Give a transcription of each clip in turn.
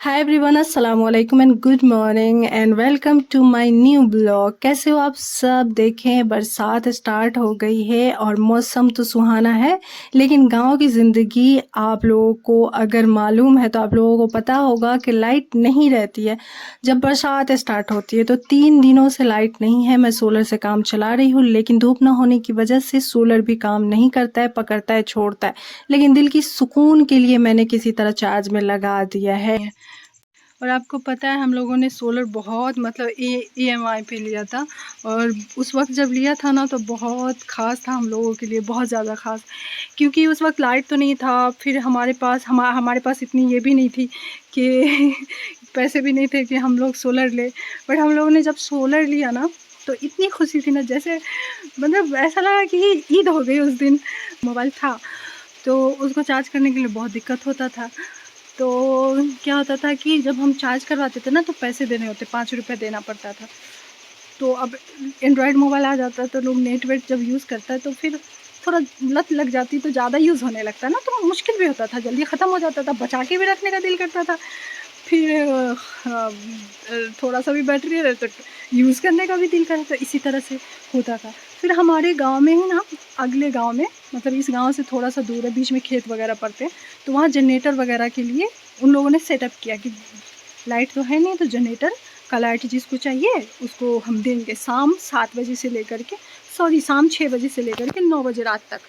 हाय everyone, अस्सलाम वालेकुम and good morning and welcome to my new blog. कैसे हो आप सब? देखें, बरसात स्टार्ट हो गई है और मौसम तो सुहाना है, लेकिन गांव की ज़िंदगी आप लोगों को अगर मालूम है तो आप लोगों को पता होगा कि लाइट नहीं रहती है जब बरसात स्टार्ट होती है। तो 3 दिनों से लाइट नहीं है। मैं सोलर से काम चला रही हूँ, लेकिन धूप ना होने की वजह से सोलर भी काम नहीं करता है, पकड़ता है, छोड़ता है। लेकिन दिल की सुकून के लिए मैंने किसी तरह चार्ज में लगा दिया है। और आपको पता है, हम लोगों ने सोलर बहुत मतलब EMI पे लिया था, और उस वक्त जब लिया था ना तो बहुत ख़ास था हम लोगों के लिए, बहुत ज़्यादा ख़ास। क्योंकि उस वक्त लाइट तो नहीं था, फिर हमारे पास इतनी ये भी नहीं थी कि पैसे भी नहीं थे कि हम लोग सोलर ले। बट हम लोगों ने जब सोलर लिया ना तो इतनी खुशी थी ना, जैसे मतलब ऐसा लगा कि ईद हो गई उस दिन। मोबाइल था तो उसको चार्ज करने के लिए बहुत दिक्कत होता था। तो क्या होता था कि जब हम चार्ज करवाते थे ना तो पैसे देने होते, 5 रुपये देना पड़ता था। तो अब एंड्रॉयड मोबाइल आ जाता है तो लोग नेट वेट जब यूज़ करता है तो फिर थोड़ा लत लग जाती, तो ज़्यादा यूज़ होने लगता है ना, तो मुश्किल भी होता था, जल्दी ख़त्म हो जाता था, बचा के भी रखने का दिल करता था। फिर थोड़ा सा भी बैटरी रहे तो यूज़ करने का भी दिल करता था, इसी तरह से होता था। फिर हमारे गांव में ही ना, अगले गांव में, मतलब इस गांव से थोड़ा सा दूर है, बीच में खेत वगैरह पड़ते हैं, तो वहाँ जनरेटर वगैरह के लिए उन लोगों ने सेटअप किया कि लाइट तो है नहीं तो जनरेटर का लाइट जिसको चाहिए उसको हम देंगे, शाम 7 बजे से लेकर के शाम 6 बजे से लेकर के 9 बजे रात तक।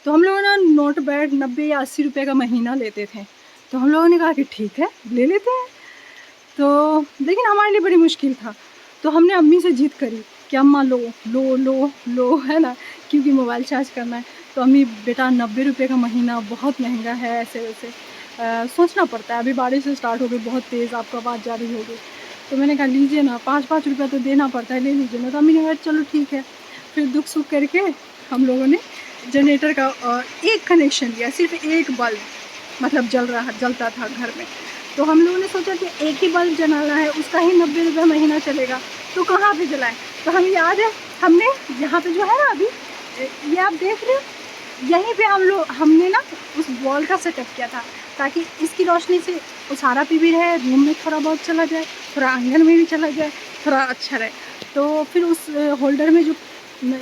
तो हम लोगों ने नोट बैठ 90 या 80 रुपये का महीना लेते थे, तो हम लोगों ने कहा कि ठीक है ले लेते हैं। तो लेकिन हमारे लिए बड़ी मुश्किल था, तो हमने अम्मी से जिद करी कि अम्मा लो लो लो लो, है ना, क्योंकि मोबाइल चार्ज करना है। तो अम्मी, बेटा 90 रुपये का महीना बहुत महंगा है, ऐसे वैसे सोचना पड़ता है। अभी बारिश स्टार्ट हो गई बहुत तेज़, आपको आवाज़ जा रही होगी। तो मैंने कहा लीजिए ना, 5-5 रुपया तो देना पड़ता है, ले लीजिए ना। तो अम्मी ने कहा चलो ठीक है। फिर दुख सुख करके हम लोगों ने जनरेटर का एक कनेक्शन लिया, सिर्फ एक बल्ब मतलब जलता था घर में। तो हम लोगों ने सोचा कि एक ही बल्ब जलाना है, उसका ही 90 रुपये महीना चलेगा, तो कहाँ पे जलाएं। तो हमें याद है, हमने यहाँ पे जो है ना अभी ये आप देख रहे हो, यहीं पे हमने ना उस वॉल का सेटअप किया था, ताकि इसकी रोशनी से उसारा पे भी रहे, रूम में थोड़ा बहुत चला जाए, थोड़ा आंगन में भी चला जाए, थोड़ा अच्छा रहे। तो फिर उस होल्डर में जो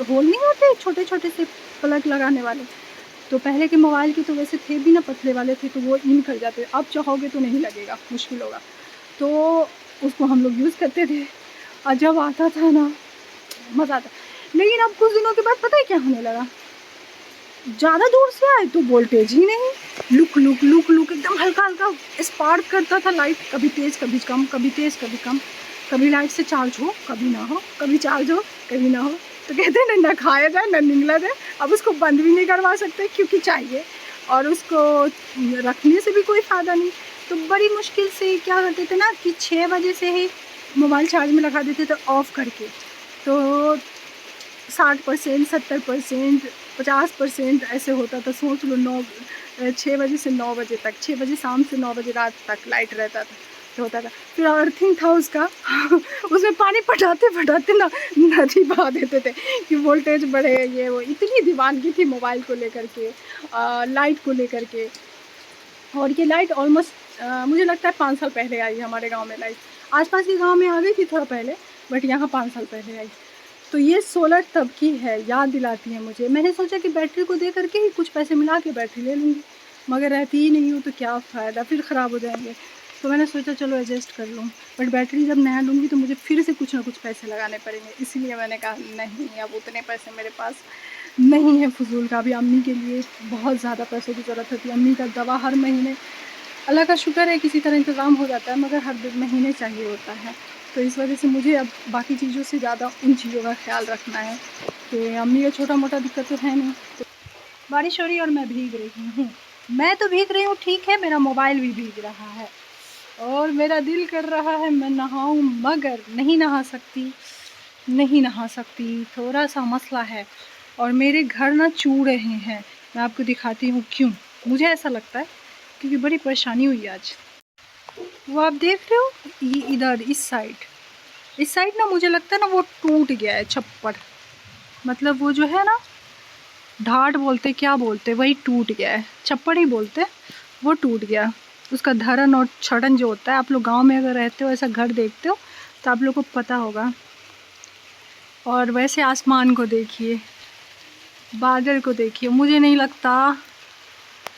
होल नहीं होते छोटे छोटे से प्लग लगाने वाले, तो पहले के मोबाइल के तो वैसे थे भी ना, पतले वाले थे, तो वो इन कर जाते। अब चाहोगे तो नहीं लगेगा, मुश्किल होगा। तो उसको हम लोग यूज़ करते थे, और जब आता था ना मज़ा आता। लेकिन अब कुछ दिनों के बाद पता है क्या होने लगा, ज़्यादा दूर से आए तो वोल्टेज ही नहीं, लुक लुक लुक लुक एकदम हल्का हल्का स्पार्क करता था लाइट, कभी तेज़ कभी कम, कभी तेज़ कभी कम, कभी लाइट से चार्ज हो कभी ना हो, कभी चार्ज हो कभी ना हो। तो कहते हैं ना खाया जाए ना निगला जाए। अब उसको बंद भी नहीं करवा सकते क्योंकि चाहिए, और उसको रखने से भी कोई फ़ायदा नहीं। तो बड़ी मुश्किल से क्या करते थे ना कि 6 बजे से ही मोबाइल चार्ज में लगा देते थे ऑफ़ करके। तो 60%, 70%, 50% ऐसे होता था। सोच लो 6 बजे से 9 बजे तक, 6 बजे शाम से 9 बजे रात तक लाइट रहता था, तो होता था। फिर अर्थिंग था उसका उसमें पानी पटाते पटाते ना नदी बहा देते थे कि वोल्टेज बढ़े, ये वो। इतनी दीवानगी थी मोबाइल को लेकर के, लाइट को लेकर के। और ये लाइट ऑलमोस्ट मुझे लगता है 5 साल पहले आई हमारे गाँव में लाइट। आसपास के गाँव में आ गई थी थोड़ा पहले, बट यहाँ 5 साल पहले आई। तो ये सोलर तब की है, याद दिलाती है मुझे। मैंने सोचा कि बैटरी को दे करके ही कुछ पैसे मिला के बैटरी ले लूँगी, मगर रहती ही नहीं हूँ तो क्या फ़ायदा, फिर ख़राब हो जाएंगे। तो मैंने सोचा चलो एडजस्ट कर लूँ, बट बैटरी जब नया लूँगी तो मुझे फिर से कुछ ना कुछ पैसे लगाने पड़ेंगे। इसीलिए मैंने कहा नहीं, अब उतने पैसे मेरे पास नहीं है फ़ुज़ूल का। अभी अम्मी के लिए बहुत ज़्यादा पैसों की ज़रूरत होती है। अम्मी का दवा हर महीने, अल्लाह का शुक्र है किसी तरह इंतज़ाम हो जाता है, मगर हर महीने चाहिए होता है। तो इस वजह से मुझे अब बाकी चीज़ों से ज़्यादा उन चीज़ों का ख्याल रखना है कि अम्मी का छोटा मोटा दिक्कत तो है नहीं। तो बारिश हो रही है और मैं भीग रही हूँ, मैं तो भीग रही हूँ ठीक है, मेरा मोबाइल भी भीग रहा है, और मेरा दिल कर रहा है मैं नहाऊँ, मगर नहीं नहा सकती, नहीं नहा सकती। थोड़ा सा मसला है, और मेरे घर ना चू रहे हैं। मैं आपको दिखाती हूँ क्यों। मुझे ऐसा लगता है क्योंकि बड़ी परेशानी हुई आज। वो आप देख रहे हो, ये इधर इस साइड ना मुझे लगता है ना वो टूट गया है छप्पर, मतलब वो जो है ना ढाट बोलते क्या बोलते, वही टूट गया है, छप्पर ही बोलते, वो टूट गया। उसका धरन और छड़न जो होता है, आप लोग गांव में अगर रहते हो, ऐसा घर देखते हो तो आप लोग को पता होगा। और वैसे आसमान को देखिए, बादल को देखिए, मुझे नहीं लगता,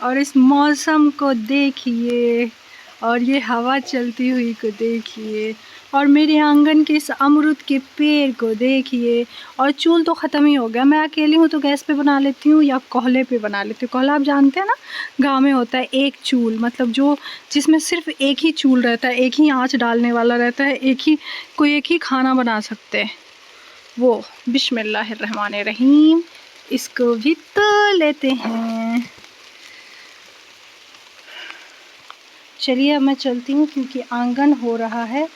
और इस मौसम को देखिए, और ये हवा चलती हुई को देखिए, और मेरे आंगन के इस अमरूद के पेड़ को देखिए। और चूल तो ख़त्म ही हो गया, मैं अकेली हूँ तो गैस पे बना लेती हूँ या कोयले पे बना लेती हूँ। कोयला आप जानते हैं ना, गांव में होता है एक चूल, मतलब जो जिसमें सिर्फ एक ही चूल रहता है, एक ही आँच डालने वाला रहता है, एक ही खाना बना सकते हैं वो। बिस्मिल्लाहिर्रहमानिर्रहीम, इसको भी तो लेते हैं। चलिए अब मैं चलती हूँ क्योंकि आंगन हो रहा है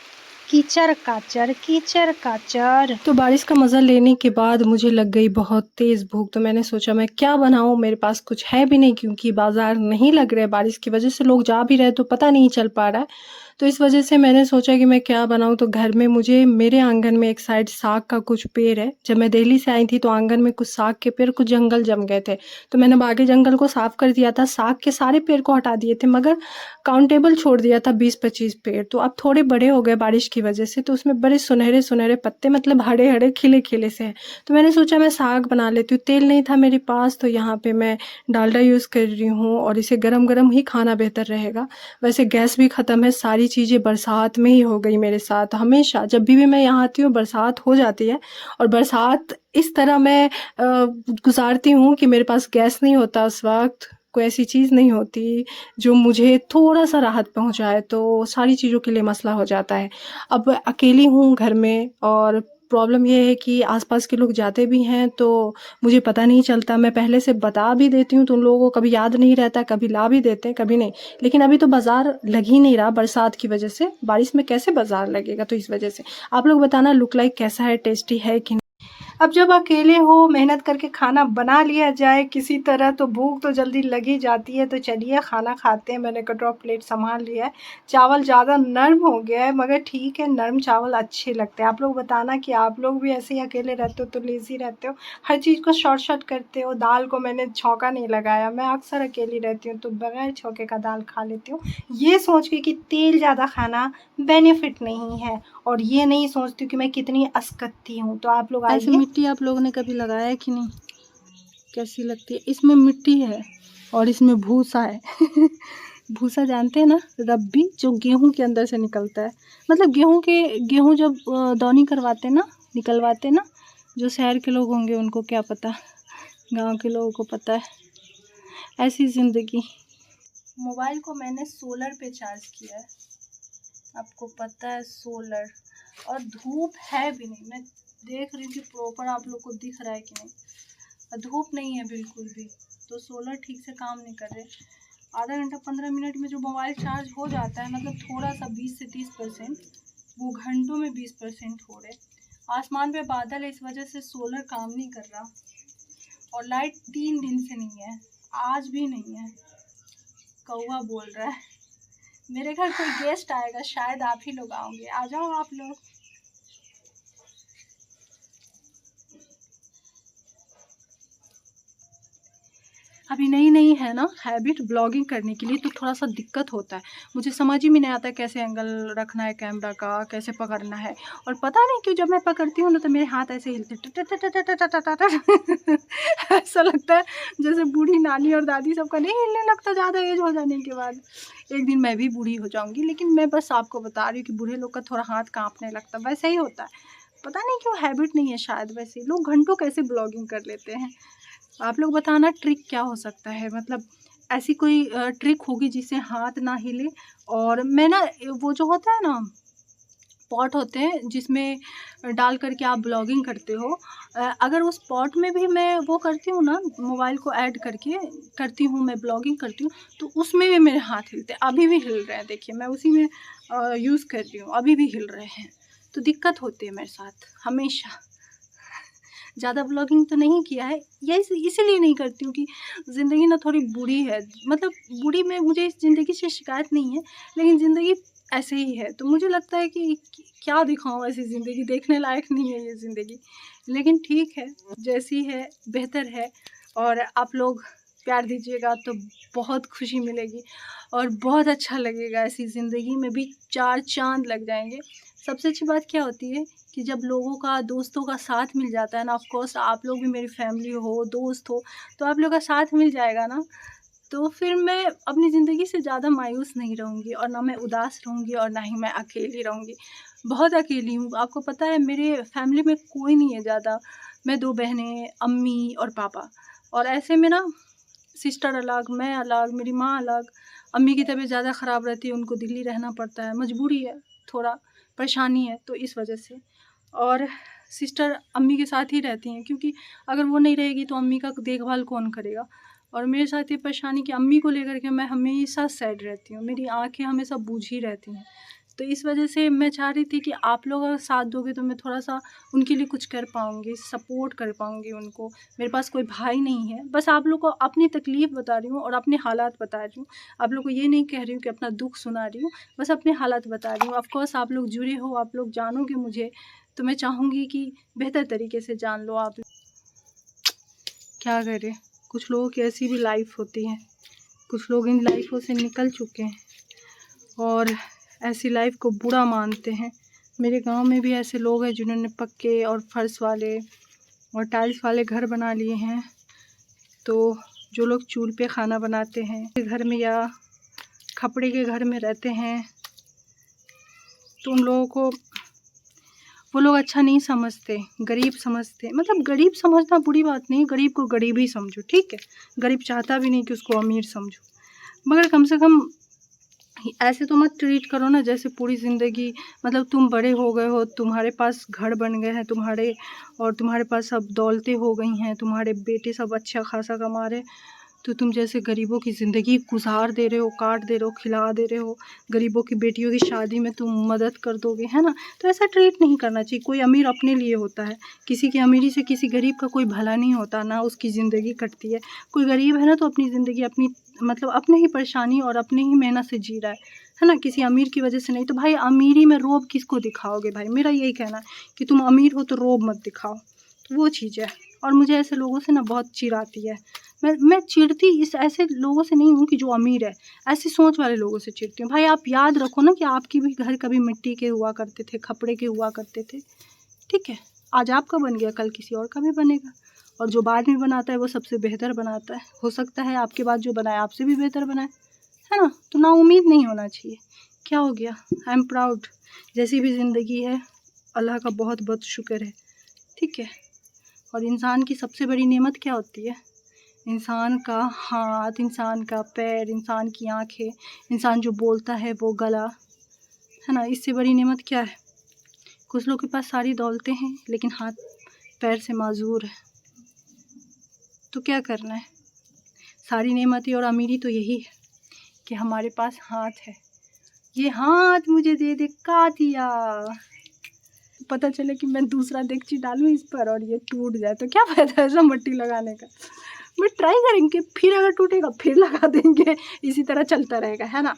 कीचड़ काचड़, कीचड़ काचड़। तो बारिश का मज़ा लेने के बाद मुझे लग गई बहुत तेज़ भूख, तो मैंने सोचा मैं क्या बनाऊँ, मेरे पास कुछ है भी नहीं क्योंकि बाज़ार नहीं लग रहे, बारिश की वजह से लोग जा भी रहे तो पता नहीं चल पा रहा है। तो इस वजह से मैंने सोचा कि मैं क्या बनाऊँ, तो घर में मुझे मेरे आंगन में एक साइड साग का कुछ पेड़ है। जब मैं दिल्ली से आई थी तो आंगन में कुछ साग के पेड़, कुछ जंगल जम गए थे, तो मैंने बाकी जंगल को साफ़ कर दिया था, साग के सारे पेड़ को हटा दिए थे, मगर काउंटेबल छोड़ दिया था 20-25 पेड़। तो अब थोड़े बड़े हो गए बारिश की वजह से, तो उसमें बड़े सुनहरे सुनहरे पत्ते, मतलब हरे हरे खिले खिले से हैं। तो मैंने सोचा मैं साग बना लेती हूँ। तेल नहीं था मेरे पास, तो यहाँ पे मैं डालडा यूज़ कर रही हूँ, और इसे गरम गरम ही खाना बेहतर रहेगा। वैसे गैस भी ख़त्म है, सारी चीज़ें बरसात में ही हो गई मेरे साथ। हमेशा जब भी मैं यहाँ आती हूँ बरसात हो जाती है, और बरसात इस तरह मैं गुजारती हूँ कि मेरे पास गैस नहीं होता उस वक्त, कोई ऐसी चीज़ नहीं होती जो मुझे थोड़ा सा राहत पहुंचाए, तो सारी चीज़ों के लिए मसला हो जाता है। अब अकेली हूँ घर में, और प्रॉब्लम ये है कि आसपास के लोग जाते भी हैं तो मुझे पता नहीं चलता। मैं पहले से बता भी देती हूँ तो उन लोगों को कभी याद नहीं रहता, कभी ला भी देते हैं कभी नहीं। लेकिन अभी तो बाज़ार लग ही नहीं रहा बरसात की वजह से, बारिश में कैसे बाज़ार लगेगा, तो इस वजह से आप लोग बताना लुक लाइक कैसा है, टेस्टी है कि। अब जब अकेले हो, मेहनत करके खाना बना लिया जाए किसी तरह, तो भूख तो जल्दी लग ही जाती है। तो चलिए खाना खाते हैं। मैंने कटोरा प्लेट संभाल लिया है। चावल ज़्यादा नरम हो गया है, मगर ठीक है, नरम चावल अच्छे लगते हैं। आप लोग बताना कि आप लोग भी ऐसे ही अकेले रहते हो तो लेज़ी रहते हो, हर चीज़ को शॉर्ट शॉर्ट करते हो। दाल को मैंने छौंका नहीं लगाया, मैं अक्सर अकेली रहती हूँ तो बगैर छौंके का दाल खा लेती हूँ, ये सोच के कि तेल ज़्यादा खाना बेनिफिट नहीं है, और ये नहीं सोचती हूँ कि मैं कितनी असकत्ती हूँ। तो आप लोग ऐसे मिट्टी आप लोगों ने कभी लगाया है कि नहीं, कैसी लगती है? इसमें मिट्टी है और इसमें भूसा है। भूसा जानते हैं ना, रब्बी, जो गेहूं के अंदर से निकलता है। मतलब गेहूं जब दौनी करवाते ना, निकलवाते ना, जो शहर के लोग होंगे उनको क्या पता, गांव के लोगों को पता है। ऐसी ज़िंदगी। मोबाइल को मैंने सोलर पे चार्ज किया है, आपको पता है सोलर, और धूप है भी नहीं। मैं देख रही हूँ कि प्रॉपर आप लोग को दिख रहा है कि नहीं, धूप नहीं है बिल्कुल भी, तो सोलर ठीक से काम नहीं कर रहे। आधा घंटा 15 मिनट में जो मोबाइल चार्ज हो जाता है, मतलब थोड़ा सा 20 से 30%, वो घंटों में 20% हो रहे। आसमान पे बादल है, इस वजह से सोलर काम नहीं कर रहा, और लाइट 3 दिन से नहीं है, आज भी नहीं है। कौवा बोल रहा है, मेरे घर कोई गेस्ट आएगा, शायद आप ही लोग आओगे, आ जाओ आप लोग। अभी नई नई है ना हैबिट ब्लॉगिंग करने के लिए, तो थोड़ा सा दिक्कत होता है। मुझे समझ ही में नहीं आता कैसे एंगल रखना है कैमरा का, कैसे पकड़ना है, और पता नहीं क्यों जब मैं पकड़ती हूँ ना तो मेरे हाथ ऐसे हिलते, ऐसा लगता है जैसे बूढ़ी नानी और दादी सबका नहीं हिलने लगता ज़्यादा एज हो जाने के बाद। एक दिन मैं भी बूढ़ी हो जाऊँगी, लेकिन मैं बस आपको बता रही हूँ कि बूढ़े लोग का थोड़ा हाथ काँपने लगता, वैसे ही होता है। पता नहीं क्यों, हैबिट नहीं है शायद। वैसे लोग घंटों कैसे ब्लॉगिंग कर लेते हैं, आप लोग बताना ट्रिक क्या हो सकता है। मतलब ऐसी कोई ट्रिक होगी जिससे हाथ ना हिले। और मैं ना, वो जो होता है ना पॉट होते हैं जिसमें डाल करके आप ब्लॉगिंग करते हो, अगर उस पॉट में भी मैं वो करती हूँ ना, मोबाइल को ऐड करके करती हूँ, मैं ब्लॉगिंग करती हूँ, तो उसमें भी मेरे हाथ हिलते हैं। अभी भी हिल रहे हैं, देखिए मैं उसी में यूज़ कर रही हूँ, अभी भी हिल रहे हैं। तो दिक्कत होती है मेरे साथ हमेशा। ज़्यादा ब्लॉगिंग तो नहीं किया है, ये इसीलिए नहीं करती हूँ कि ज़िंदगी ना थोड़ी बुरी है। मतलब बुरी में मुझे इस ज़िंदगी से शिकायत नहीं है, लेकिन ज़िंदगी ऐसे ही है, तो मुझे लगता है कि क्या दिखाऊँ, ऐसी ज़िंदगी देखने लायक नहीं है ये ज़िंदगी। लेकिन ठीक है, जैसी है बेहतर है। और आप लोग प्यार दीजिएगा तो बहुत खुशी मिलेगी और बहुत अच्छा लगेगा। ऐसी ज़िंदगी में भी 4 चाँद लग जाएँगे। सबसे अच्छी बात क्या होती है कि जब लोगों का, दोस्तों का साथ मिल जाता है ना, ऑफ़ कोर्स आप लोग भी मेरी फैमिली हो, दोस्त हो, तो आप लोग का साथ मिल जाएगा ना, तो फिर मैं अपनी ज़िंदगी से ज़्यादा मायूस नहीं रहूँगी और ना मैं उदास रहूँगी और ना ही मैं अकेली रहूँगी। बहुत अकेली हूँ, आपको पता है मेरे फैमिली में कोई नहीं है ज़्यादा। मैं 2 बहनें, अम्मी और पापा, और ऐसे में ना सिस्टर अलग, मैं अलग, मेरी माँ अलग। अम्मी की तबीयत ज़्यादा ख़राब रहती है, उनको दिल्ली रहना पड़ता है, मजबूरी है, थोड़ा परेशानी है तो इस वजह से। और सिस्टर अम्मी के साथ ही रहती हैं क्योंकि अगर वो नहीं रहेगी तो अम्मी का देखभाल कौन करेगा। और मेरे साथ ये परेशानी कि अम्मी को लेकर के मैं हमेशा सैड रहती हूँ, मेरी आँखें हमेशा बूझी रहती हैं। तो इस वजह से मैं चाह रही थी कि आप लोग अगर साथ दोगे तो मैं थोड़ा-सा उनके लिए कुछ कर पाऊँगी, सपोर्ट कर पाऊँगी उनको। मेरे पास कोई भाई नहीं है, बस आप लोग को अपनी तकलीफ़ बता रही हूँ और अपने हालात बता रही हूँ। आप लोग को ये नहीं कह रही हूँ कि अपना दुःख सुना रही हूँ, बस अपने हालात बता रही हूँ। ऑफ़ कोर्स आप लोग जुड़े हो, आप लोग जानोगे मुझे, तो मैं चाहूँगी कि बेहतर तरीके से जान लो आप। क्या करें, कुछ लोगों की ऐसी भी लाइफ़ होती है, कुछ लोग इन लाइफ़ों से निकल चुके हैं और ऐसी लाइफ़ को बुरा मानते हैं। मेरे गांव में भी ऐसे लोग हैं जिन्होंने पक्के और फर्श वाले और टाइल्स वाले घर बना लिए हैं। तो जो लोग चूल्हे पे खाना बनाते हैं घर में या खपड़े के घर में रहते हैं, तो उन लोगों को वो लोग अच्छा नहीं समझते, गरीब समझते। मतलब गरीब समझना बुरी बात नहीं, गरीब को गरीब ही समझो, ठीक है। गरीब चाहता भी नहीं कि उसको अमीर समझो, मगर कम से कम ऐसे तो मत ट्रीट करो ना जैसे पूरी ज़िंदगी, मतलब तुम बड़े हो गए हो, तुम्हारे पास घर बन गए हैं तुम्हारे, और तुम्हारे पास सब दौलतें हो गई हैं, तुम्हारे बेटे सब अच्छा खासा कमा रहे, तो तुम जैसे गरीबों की ज़िंदगी गुजार दे रहे हो, काट दे रहे हो, खिला दे रहे हो। गरीबों की बेटियों की शादी में तुम मदद कर दोगे, है ना। तो ऐसा ट्रीट नहीं करना चाहिए। कोई अमीर अपने लिए होता है, किसी की अमीरी से किसी गरीब का कोई भला नहीं होता, ना उसकी ज़िंदगी कटती है। कोई गरीब है ना तो अपनी ज़िंदगी अपनी, मतलब अपने ही परेशानी और अपने ही मेहनत से जी रहा है ना, किसी अमीर की वजह से नहीं। तो भाई अमीरी में रोब किसको दिखाओगे भाई, मेरा यही कहना है कि तुम अमीर हो तो रोब मत दिखाओ, तो वो चीज़ है। और मुझे ऐसे लोगों से ना बहुत चिढ़ आती है। मैं चिढ़ती इस ऐसे लोगों से नहीं हूँ कि जो अमीर है, ऐसी सोच वाले लोगों से चिढ़ती हूँ। भाई आप याद रखो ना कि आपकी भी घर कभी मिट्टी के हुआ करते थे, खपड़े के हुआ करते थे, ठीक है। आज आपका बन गया, कल किसी और का भी बनेगा, और जो बाद में बनाता है वो सबसे बेहतर बनाता है। हो सकता है आपके बाद जो बनाए आपसे भी बेहतर बनाए, है ना। तो नाउम्मीद नहीं होना चाहिए। क्या हो गया, आई एम प्राउड। जैसी भी ज़िंदगी है अल्लाह का बहुत बहुत शुक्र है, ठीक है। और इंसान की सबसे बड़ी नेमत क्या होती है? इंसान का हाथ, इंसान का पैर, इंसान की आँखें, इंसान जो बोलता है वो गला, है ना। इससे बड़ी नेमत क्या है? कुछ लोग के पास सारी दौलतें हैं लेकिन हाथ पैर से माजूर है, तो क्या करना है। सारी नेमतें और अमीरी तो यही है कि हमारे पास हाथ है। ये हाथ मुझे दे दे का दिया, पता चले कि मैं दूसरा देगची डालूं इस पर और ये टूट जाए तो क्या फ़ायदा ऐसा मट्टी लगाने का। मैं ट्राई करेंगे, फिर अगर टूटेगा फिर लगा देंगे, इसी तरह चलता रहेगा, है ना।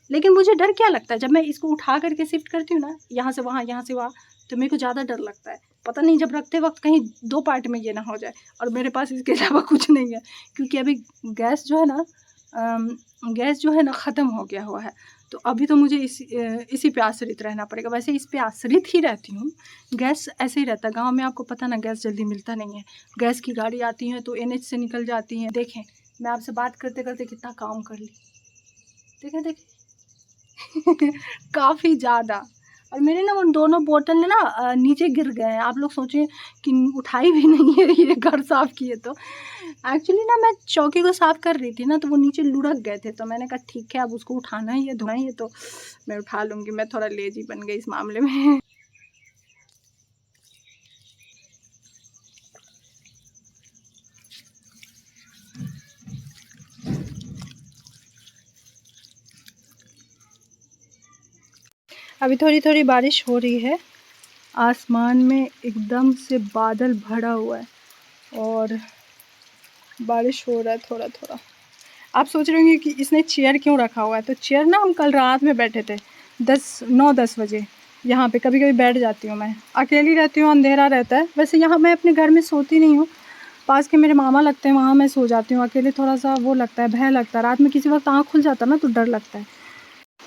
लेकिन मुझे डर क्या लगता है, जब मैं इसको उठा करके शिफ्ट करती हूँ ना, यहाँ से वहाँ, यहाँ से वहाँ, तो मेरे को ज़्यादा डर लगता है। पता नहीं जब रखते वक्त कहीं 2 पार्ट में ये ना हो जाए, और मेरे पास इसके अलावा कुछ नहीं है, क्योंकि अभी गैस जो है ना ख़त्म हो गया हुआ है। तो अभी तो मुझे इसी पे आश्रित रहना पड़ेगा। वैसे इस पे आश्रित ही रहती हूँ, गैस ऐसे ही रहता है। गाँव में आपको पता ना गैस जल्दी मिलता नहीं है, गैस की गाड़ी आती है तो NH से निकल जाती हैं। देखें मैं आपसे बात करते करते कितना काम कर ली, देखें काफ़ी ज़्यादा। और मेरे ना उन दोनों बोतल ना नीचे गिर गए हैं। आप लोग सोचें कि उठाई भी नहीं है ये घर साफ़ किए तो। एक्चुअली ना मैं चौकी को साफ़ कर रही थी ना, तो वो नीचे लुढ़क गए थे, तो मैंने कहा ठीक है अब उसको उठाना ही है, धोना ही है, तो मैं उठा लूँगी। मैं थोड़ा लेज़ी बन गई इस मामले में। अभी थोड़ी थोड़ी बारिश हो रही है, आसमान में एकदम से बादल भरा हुआ है और बारिश हो रहा है थोड़ा थोड़ा। आप सोच रहे होंगे कि इसने चेयर क्यों रखा हुआ है, तो चेयर ना हम कल रात में बैठे थे 9-10 बजे। यहाँ पे कभी कभी बैठ जाती हूँ, मैं अकेली रहती हूँ, अंधेरा रहता है। वैसे यहाँ मैं अपने घर में सोती नहीं हूँ, पास के मेरे मामा लगते हैं, वहाँ मैं सो जाती हूँ अकेले। थोड़ा सा वो लगता है, भय लगता है, रात में किसी वक्त आँख खुल जाता है ना तो डर लगता है।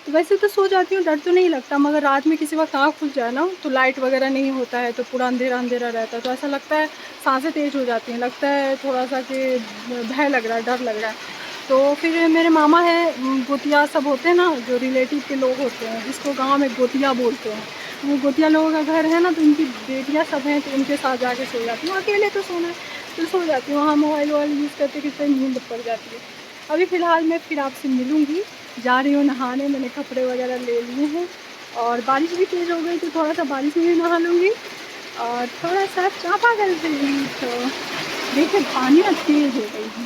तो वैसे तो सो जाती हूँ, डर तो नहीं लगता, मगर रात में किसी वक्त आँख खुल जाए ना तो लाइट वगैरह नहीं होता है तो पूरा अंधेरा अंधेरा रहता है, तो ऐसा लगता है सांसें तेज़ हो जाती हैं, लगता है थोड़ा सा कि भय लग रहा है, डर लग रहा है। तो फिर मेरे मामा हैं, गोतिया सब होते हैं ना, जो रिलेटिव के लोग होते हैं, जिसको गाँव में गोतिया बोलते हैं, वो गोतिया लोगों का घर है ना, तो उनकी बेटियाँ सब हैं, तो उनके साथ जाके सो जाती हूँ। अकेले तो सोना है तो सो जाती हूँ, वहाँ मोबाइल वोबाइल यूज़ करते करते नींद पड़ जाती है। अभी फ़िलहाल मैं फिर आपसे मिलूँगी, जा रही हूँ नहाने, मैंने कपड़े वगैरह ले लिए हैं और बारिश भी तेज़ हो गई तो थोड़ा सा बारिश में भी नहा लूँगी और थोड़ा सा चापाकल से भी। तो देखिए पानी ना तेज़ हो गई है।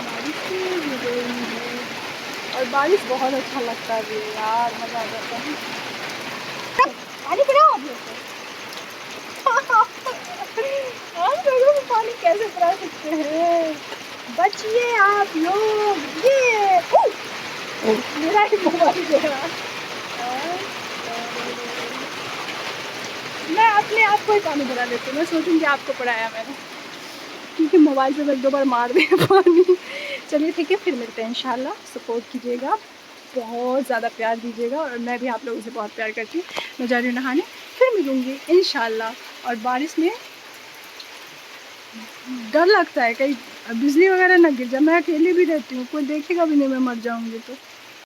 बारिश तेज़ हो गई है और बारिश बहुत अच्छा लगता है ये यार, मज़ा आ जाता है। पानी पिलाओ आप लोग को। आप लोगों को पानी कैसे पिला सकते हैं? बचिए आप लोग। ये मेरा ही मोबाइल गया। मैं अपने आप को ही पानी भरा लेती हूँ, मैं सोचूंगी आपको पढ़ाया मैंने, क्योंकि मोबाइल से एक दो बार मार दे पानी। चलिए ठीक है, फिर मिलते हैं इंशाल्लाह। सपोर्ट कीजिएगा, बहुत ज़्यादा प्यार दीजिएगा और मैं भी आप लोगों से बहुत प्यार करती हूँ। मैं जा रही हूँ नहाने, फिर मिलूँगी इंशाल्लाह। और बारिश में डर लगता है कहीं बिजली वगैरह ना गिर जाए, मैं अकेली भी रहती हूँ, कोई देखेगा भी नहीं मैं मर जाऊँगी तो।